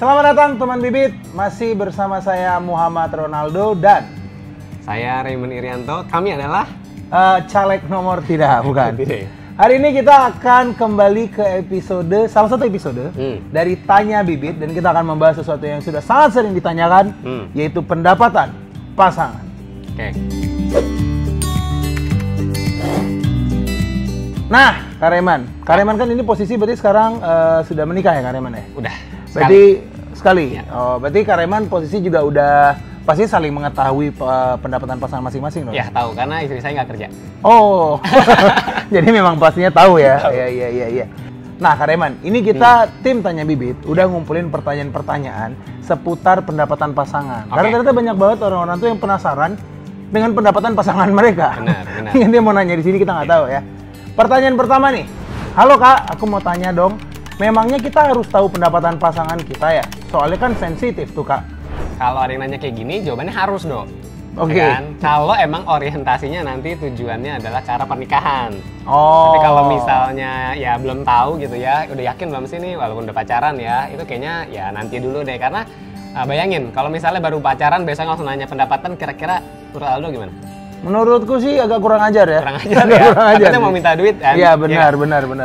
Selamat datang teman bibit, masih bersama saya Muhammad Ronaldo dan saya Raymond Irianto. Kami adalah caleg nomor bukan. Tidak. Hari ini kita akan kembali ke salah satu episode dari Tanya Bibit, dan kita akan membahas sesuatu yang sudah sangat sering ditanyakan, yaitu pendapatan pasangan. Oke. Nah, Kak Reman kan ini posisi berarti sekarang sudah menikah ya Kak Reman ya? Udah. Berarti sekali. Ya. Oh, berarti Kak Reman posisi juga udah pasti saling mengetahui pendapatan pasangan masing-masing dong? Ya tahu, karena istri saya nggak kerja. Oh, jadi memang pastinya tahu ya? Iya. Nah Kak Reman, ini kita tim Tanya Bibit udah ngumpulin pertanyaan-pertanyaan seputar pendapatan pasangan. Okay. Karena ternyata banyak banget orang-orang tuh yang penasaran dengan pendapatan pasangan mereka. Benar. Yang dia mau nanya di sini kita nggak tahu ya. Pertanyaan pertama nih, halo Kak, aku mau tanya dong. Memangnya kita harus tahu pendapatan pasangan kita ya? Soalnya kan sensitif tuh Kak. Kalau ada yang nanya kayak gini, jawabannya harus dong. Oke. Ya kan? Kalau emang orientasinya nanti tujuannya adalah cara pernikahan. Oh. Tapi kalau misalnya ya belum tahu gitu ya, udah yakin belum sih nih, walaupun udah pacaran ya, itu kayaknya ya nanti dulu deh. Karena bayangin, kalau misalnya baru pacaran, biasanya langsung nanya pendapatan, kira-kira Ronaldo gimana? Menurutku sih agak kurang ajar ya. Kurang ajar ya. Takutnya mau minta duit kan. Iya benar.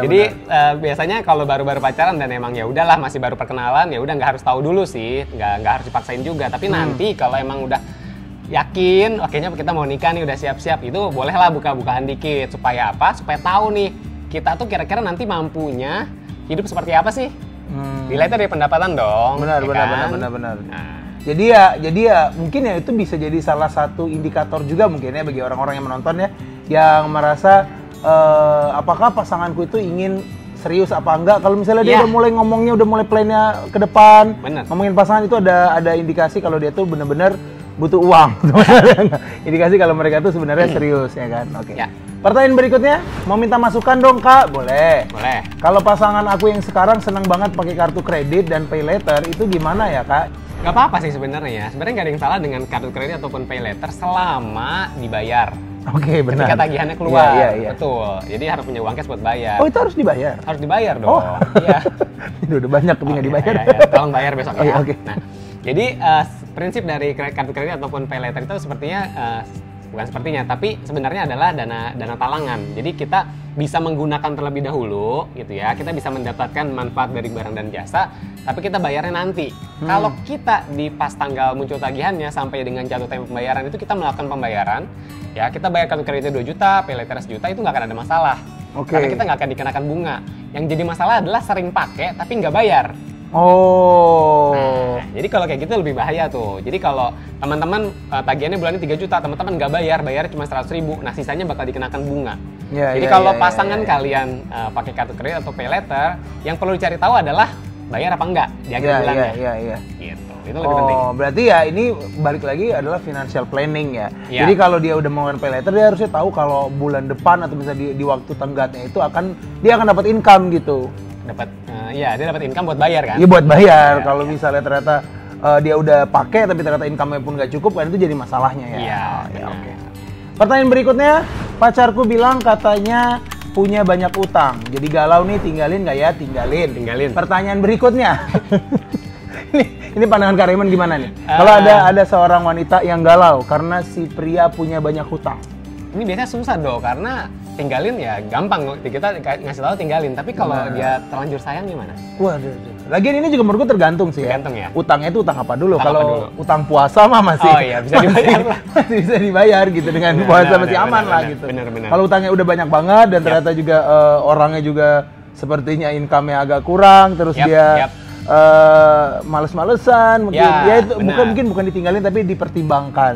Jadi biasanya kalau baru-baru pacaran dan emang ya udahlah masih baru perkenalan, ya udah nggak harus tahu dulu sih, nggak harus dipaksain juga. Tapi nanti kalau emang udah yakin, kayaknya kita mau nikah nih, udah siap-siap, itu bolehlah buka-bukaan dikit. Supaya apa? Supaya tahu nih kita tuh kira-kira nanti mampunya hidup seperti apa sih? Dilihat dari pendapatan dong. Benar. Nah. Jadi ya mungkin ya itu bisa jadi salah satu indikator juga mungkin ya bagi orang-orang yang menonton ya, yang merasa apakah pasanganku itu ingin serius apa enggak. Kalau misalnya dia udah mulai ngomongnya, udah mulai plannya ke depan, ngomongin pasangan, itu ada indikasi kalau dia tuh benar-benar butuh uang. Indikasi kalau mereka tuh sebenarnya serius ya kan. Oke. Ya. Pertanyaan berikutnya, mau minta masukan dong Kak? Boleh. Kalau pasangan aku yang sekarang senang banget pakai kartu kredit dan pay later, itu gimana ya Kak? Gak apa-apa sih sebenarnya. Sebenarnya nggak ada yang salah dengan kartu kredit ataupun pay later selama dibayar. Oke, benar. Ketika tagihannya keluar. Iya. Betul. Jadi harus punya uang cash buat bayar. Oh, itu harus dibayar? Harus dibayar dong. Iya. Itu udah banyak tapi nggak dibayar. Ya. Tolong bayar besok ya. Oke. Nah, jadi prinsip dari kartu kredit ataupun pay later itu sepertinya bukan sepertinya, tapi sebenarnya adalah dana talangan. Jadi kita bisa menggunakan terlebih dahulu gitu ya. Kita bisa mendapatkan manfaat dari barang dan jasa, tapi kita bayarnya nanti. Kalau kita di pas tanggal muncul tagihannya sampai dengan jatuh tempo pembayaran itu kita melakukan pembayaran, ya kita bayar kartu kreditnya 2 juta, pay later 1 juta, itu nggak akan ada masalah. Karena kita nggak akan dikenakan bunga. Yang jadi masalah adalah sering pakai tapi nggak bayar. Oh. Nah, jadi kalau kayak gitu lebih bahaya tuh. Jadi kalau teman-teman tagihannya bulannya 3 juta, teman-teman nggak bayarnya cuma 100.000, nah sisanya bakal dikenakan bunga. Jadi kalau pasangan kalian pakai kartu kredit atau pay later, yang perlu dicari tahu adalah bayar apa enggak di akhir bulannya. Iya. Gitu. Itu lebih penting. Oh, berarti ya ini balik lagi adalah financial planning ya. Jadi kalau dia udah melakukan pay later, dia harusnya tahu kalau bulan depan atau misalnya di waktu tenggatnya itu dia akan dapat income gitu. Dia dapat income buat bayar kan? Iya, buat bayar. Kalau misalnya ternyata dia udah pakai tapi ternyata income-nya pun nggak cukup, kan itu jadi masalahnya ya. Iya. Oke. Pertanyaan berikutnya, pacarku bilang katanya punya banyak utang. Jadi galau nih, tinggalin nggak ya? Tinggalin. Pertanyaan berikutnya. Ini pandangan Kak Raymond gimana nih? Kalau ada seorang wanita yang galau karena si pria punya banyak hutang. Ini biasanya susah dong, karena tinggalin ya gampang, kita ngasih tahu tinggalin, tapi kalau dia terlanjur sayang gimana? Waduh. Lagian ini juga menurutku tergantung sih ya. Tergantung ya. Utangnya itu utang apa dulu? Kalau utang puasa mah masih bisa dibayar lah. Masih bisa dibayar gitu, dengan puasa masih aman lah gitu. Benar. Kalau utangnya udah banyak banget dan ternyata juga orangnya juga sepertinya income-nya agak kurang, terus dia males-malesan mungkin, ya itu bukan ditinggalin tapi dipertimbangkan.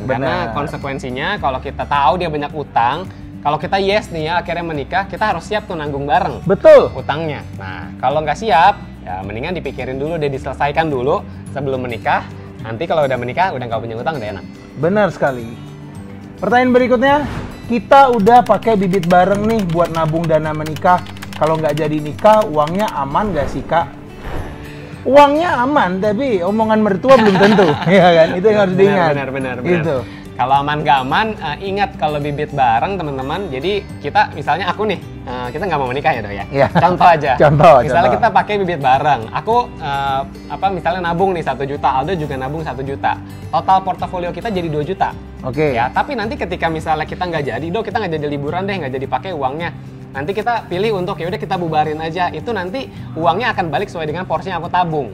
Karena konsekuensinya kalau kita tahu dia banyak utang, kalau kita yes nih ya akhirnya menikah, kita harus siap tuh nanggung bareng. Betul. Utangnya. Nah, kalau nggak siap, ya mendingan dipikirin dulu, diselesaikan dulu sebelum menikah. Nanti kalau udah menikah, udah nggak punya utang, udah enak. Benar sekali. Pertanyaan berikutnya, kita udah pakai bibit bareng nih buat nabung dana menikah. Kalau nggak jadi nikah, uangnya aman nggak sih Kak? Uangnya aman, tapi omongan mertua belum tentu, ya kan? Itu yang harus diingat. Benar. Gitu. Kalau aman nggak aman, ingat kalau bibit bareng teman-teman. Jadi kita misalnya aku nih, kita nggak mau menikah ya Dok ya. Iya. Contoh aja. Misalnya contoh. kita pakai bibit bareng. Aku misalnya nabung nih 1 juta, Aldo juga nabung 1 juta. Total portofolio kita jadi 2 juta. Oke. Ya, tapi nanti ketika misalnya kita nggak jadi, Dok, kita nggak jadi liburan deh, nggak jadi pakai uangnya. Nanti kita pilih untuk ya udah kita bubarin aja. Itu nanti uangnya akan balik sesuai dengan porsi yang aku tabung.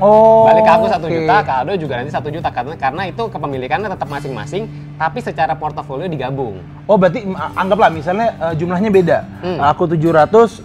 Oh. Balik ke aku 1 juta, ke Aldo juga nanti 1 juta karena itu kepemilikannya tetap masing-masing, tapi secara portofolio digabung. Oh, berarti anggaplah misalnya jumlahnya beda. Aku 700,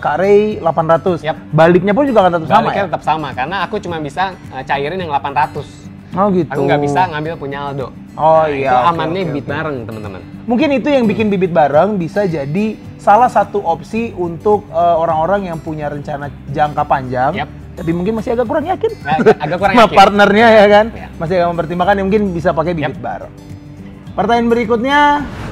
Kak Ray 800. Yap. Baliknya pun juga akan tetap sama Baliknya ya? tetap sama karena aku cuma bisa cairin yang 800. Oh gitu. Aku nggak bisa ngambil punya Aldo. Oh Nah, iya. Itu oke, amannya oke, bibit oke. bareng teman-teman. Mungkin itu yang bikin bibit bareng bisa jadi salah satu opsi untuk orang-orang yang punya rencana jangka panjang. Yap. Tapi mungkin masih agak kurang yakin. Agak kurang sama yakin. partnernya ya kan. Ya. Masih agak mempertimbangkan yang mungkin bisa pakai bibit Yap. bareng. Pertanyaan berikutnya,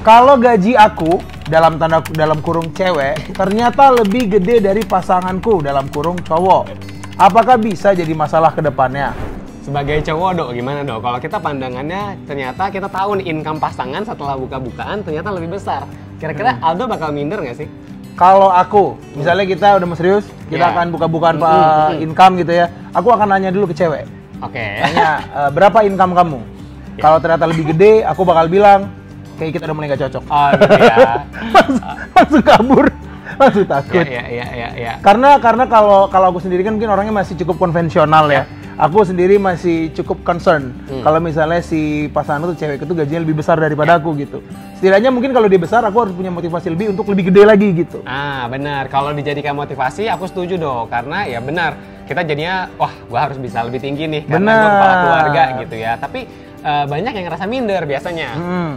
kalau gaji aku dalam kurung cewek ternyata lebih gede dari pasanganku dalam kurung cowok, apakah bisa jadi masalah ke depannya? Sebagai cowok Dok, gimana Dok? Kalau kita pandangannya ternyata kita tahu nih income pasangan setelah buka-bukaan ternyata lebih besar. Kira-kira Aldo bakal minder nggak sih? Kalau aku, misalnya kita udah mau serius, kita Ya. akan buka-bukaan income gitu ya. Aku akan nanya dulu ke cewek. Oke. Tanya, berapa income kamu? Ya. Kalau ternyata lebih gede, aku bakal bilang, kayak kita udah mulai gak cocok. Oh gitu ya. Langsung kabur, langsung takut. Ya. Karena kalau aku sendiri kan mungkin orangnya masih cukup konvensional ya. Aku sendiri masih cukup concern kalau misalnya si pasangan itu cewek itu gajinya lebih besar daripada aku gitu. Setidaknya mungkin kalau dia besar aku harus punya motivasi lebih untuk lebih gede lagi gitu. Benar. Kalau dijadikan motivasi, aku setuju Dok. Karena ya benar, kita jadinya, wah, gua harus bisa lebih tinggi nih karena gua kepala keluarga gitu ya. Tapi banyak yang ngerasa minder biasanya.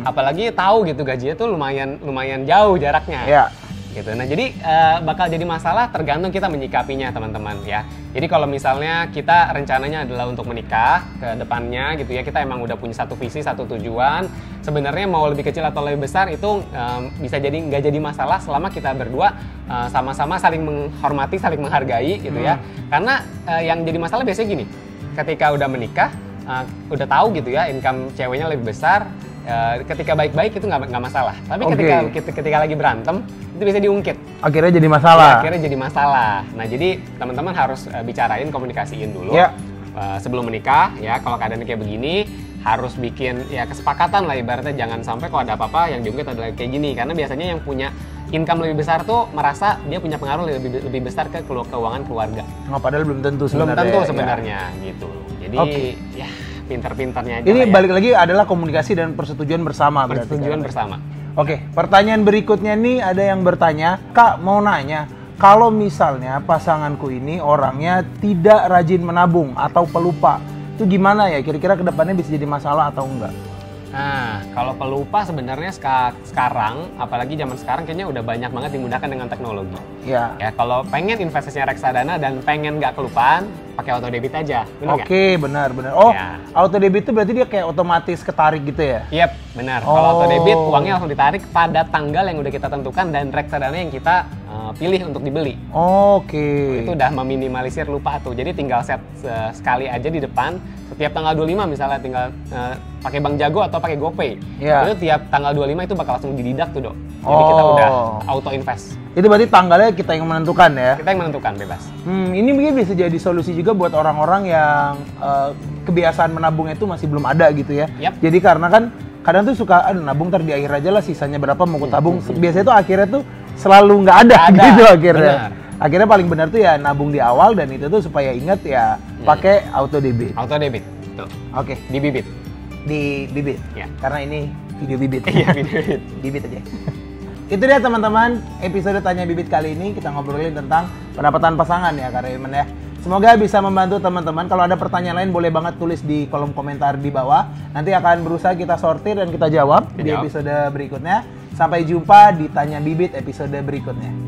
Apalagi tahu gitu gajinya tuh lumayan jauh jaraknya. Ya. Gitu. Nah, jadi bakal jadi masalah tergantung kita menyikapinya, teman-teman ya. Jadi kalau misalnya kita rencananya adalah untuk menikah ke depannya gitu ya, kita emang udah punya satu visi, satu tujuan. Sebenarnya mau lebih kecil atau lebih besar itu bisa jadi nggak jadi masalah selama kita berdua sama-sama saling menghormati, saling menghargai gitu ya. Karena yang jadi masalah biasanya gini, ketika udah menikah, udah tahu gitu ya income ceweknya lebih besar. Ketika baik-baik itu nggak masalah, tapi ketika lagi berantem itu bisa diungkit. Akhirnya jadi masalah. Ya, akhirnya jadi masalah. Nah jadi teman-teman harus bicarain, komunikasiin dulu sebelum menikah ya. Kalau keadaannya kayak begini harus bikin ya kesepakatan lah ibaratnya, jangan sampai kalau ada apa-apa yang diungkit adalah kayak gini, karena biasanya yang punya income lebih besar tuh merasa dia punya pengaruh lebih besar ke keuangan keluarga. Padahal belum tentu sebenarnya. Belum tentu sebenarnya gitu. Jadi ya pintar-pintarnya aja. Ini lah ya. balik lagi adalah komunikasi dan persetujuan bersama. Persetujuan bersama. Oke, pertanyaan berikutnya nih ada yang bertanya, Kak mau nanya, kalau misalnya pasanganku ini orangnya tidak rajin menabung atau pelupa, itu gimana ya? Kira-kira kedepannya bisa jadi masalah atau enggak? Nah, kalau pelupa sebenarnya sekarang, apalagi zaman sekarang kayaknya udah banyak banget dimudahkan dengan teknologi. Ya. Ya, kalau pengen investasinya reksadana dan pengen nggak kelupaan, pakai auto debit aja. Benar nggak? Oke, benar. Oh, Ya. auto debit itu berarti dia kayak otomatis ketarik gitu ya? Yep, benar. Kalau auto debit, uangnya langsung ditarik pada tanggal yang udah kita tentukan dan reksadana yang kita pilih untuk dibeli. Oke. Itu udah meminimalisir lupa tuh. Jadi tinggal set sekali aja di depan. Setiap tanggal 25 misalnya tinggal pakai Bank Jago atau pakai GoPay. Ya. Itu tiap tanggal 25 itu bakal langsung dididak tuh, Dok. Jadi kita udah auto invest. Itu berarti tanggalnya kita yang menentukan ya? Kita yang menentukan, bebas. Ini mungkin bisa jadi solusi juga buat orang-orang yang kebiasaan menabungnya itu masih belum ada gitu ya. Yap. Jadi karena kan kadang tuh suka, aduh nabung ntar di akhir aja lah, sisanya berapa mau aku tabung. Biasanya tuh akhirnya tuh selalu nggak ada gitu akhirnya. Benar. Akhirnya paling benar tuh ya nabung di awal, dan itu tuh supaya ingat ya pakai auto debit. Auto debit. Tuh. Oke, Di bibit. di bibit. Ya. Karena ini video bibit. Iya, bibit. Bibit aja. Itu dia teman-teman, episode Tanya Bibit kali ini kita ngobrolin tentang pendapatan pasangan ya Kak Raymond ya. Semoga bisa membantu teman-teman. Kalau ada pertanyaan lain boleh banget tulis di kolom komentar di bawah. Nanti akan berusaha kita sortir dan kita jawab di episode berikutnya. Sampai jumpa di Tanya Bibit episode berikutnya.